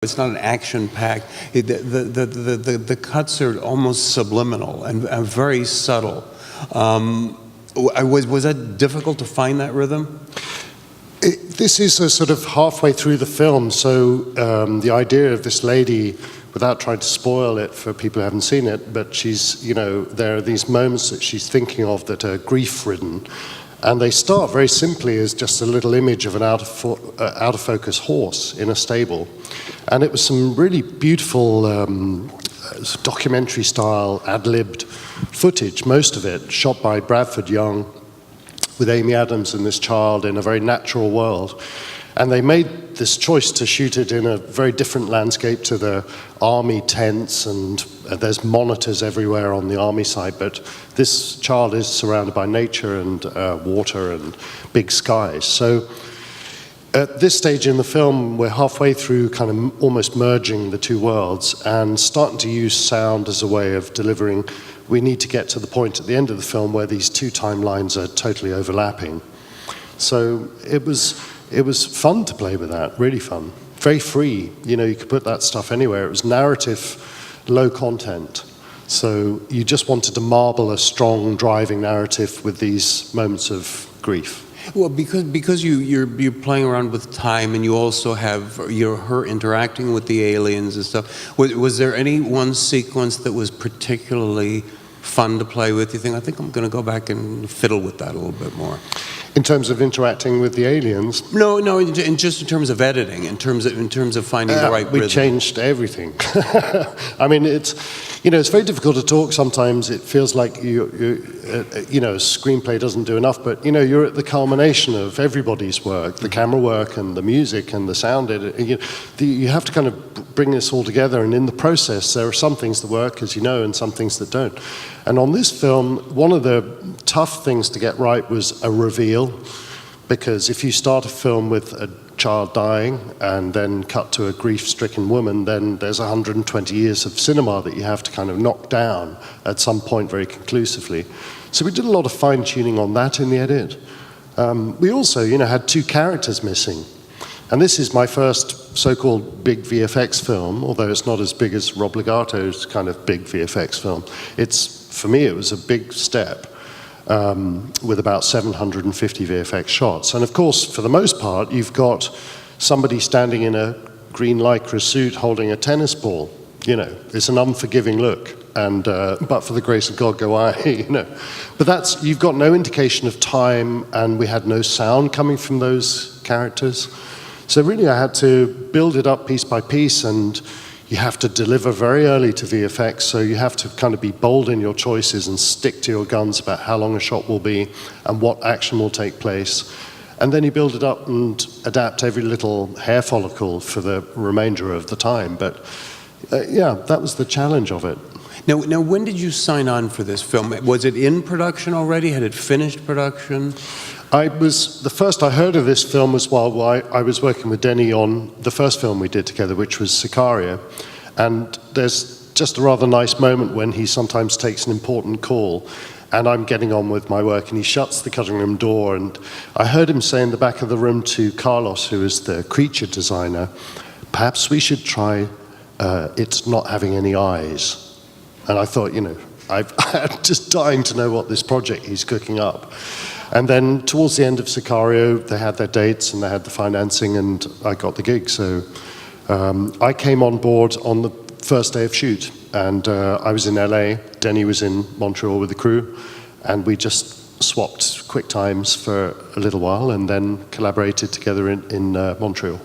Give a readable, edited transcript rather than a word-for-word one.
It's not an action-packed. The cuts are almost subliminal and very subtle. Was that difficult to find that rhythm? This is a sort of halfway through the film, so the idea of this lady, without trying to spoil it for people who haven't seen it, but she's, you know, there are these moments that she's thinking of that are grief-ridden, and they start very simply as just a little image of an out-of-focus horse in a stable. And it was some really beautiful documentary-style, ad-libbed footage, most of it shot by Bradford Young with Amy Adams and this child in a very natural world. And they made this choice to shoot it in a very different landscape to the army tents, and there's monitors everywhere on the army side, but this child is surrounded by nature and water and big skies. So at this stage in the film, we're halfway through kind of almost merging the two worlds and starting to use sound as a way of delivering. We need to get to the point at the end of the film where these two timelines are totally overlapping. So it was fun to play with that, really fun. Very free, you know, you could put that stuff anywhere. It was narrative, low content. So you just wanted to marble a strong, driving narrative with these moments of grief. Well, because you're playing around with time, and you also have her interacting with the aliens and stuff. Was there any one sequence that was particularly fun to play with? You think, I think I'm going to go back and fiddle with that a little bit more. In terms of interacting with the aliens? No, just in terms of editing, in terms of finding the right rhythm. We changed everything. I mean, it's very difficult to talk sometimes. It feels like a screenplay doesn't do enough, but you're at the culmination of everybody's work, the camera work and the music and the sound edit. You have to kind of bring this all together, and in the process, there are some things that work, as you know, and some things that don't. And on this film, one of the tough things to get right was a reveal, because if you start a film with a child dying and then cut to a grief-stricken woman, then there's 120 years of cinema that you have to kind of knock down at some point very conclusively. So we did a lot of fine-tuning on that in the edit. We also, had two characters missing. And this is my first so-called big VFX film, although it's not as big as Rob Legato's kind of big VFX film. For me, it was a big step. With about 750 VFX shots. And of course, for the most part, you've got somebody standing in a green lycra suit holding a tennis ball. It's an unforgiving look. And but for the grace of God go I, But you've got no indication of time, and we had no sound coming from those characters. So really I had to build it up piece by piece, and you have to deliver very early to VFX, so you have to kind of be bold in your choices and stick to your guns about how long a shot will be and what action will take place. And then you build it up and adapt every little hair follicle for the remainder of the time. But that was the challenge of it. Now, when did you sign on for this film? Was it in production already? Had it finished production? The first I heard of this film was while I was working with Denny on the first film we did together, which was Sicario. And there's just a rather nice moment when he sometimes takes an important call, and I'm getting on with my work, and he shuts the cutting room door, and I heard him say in the back of the room to Carlos, who is the creature designer, perhaps we should try it not having any eyes. And I thought, I'm just dying to know what this project he's cooking up. And then towards the end of Sicario, they had their dates and they had the financing, and I got the gig. So I came on board on the first day of shoot, and I was in LA, Denny was in Montreal with the crew, and we just swapped quick times for a little while and then collaborated together in Montreal.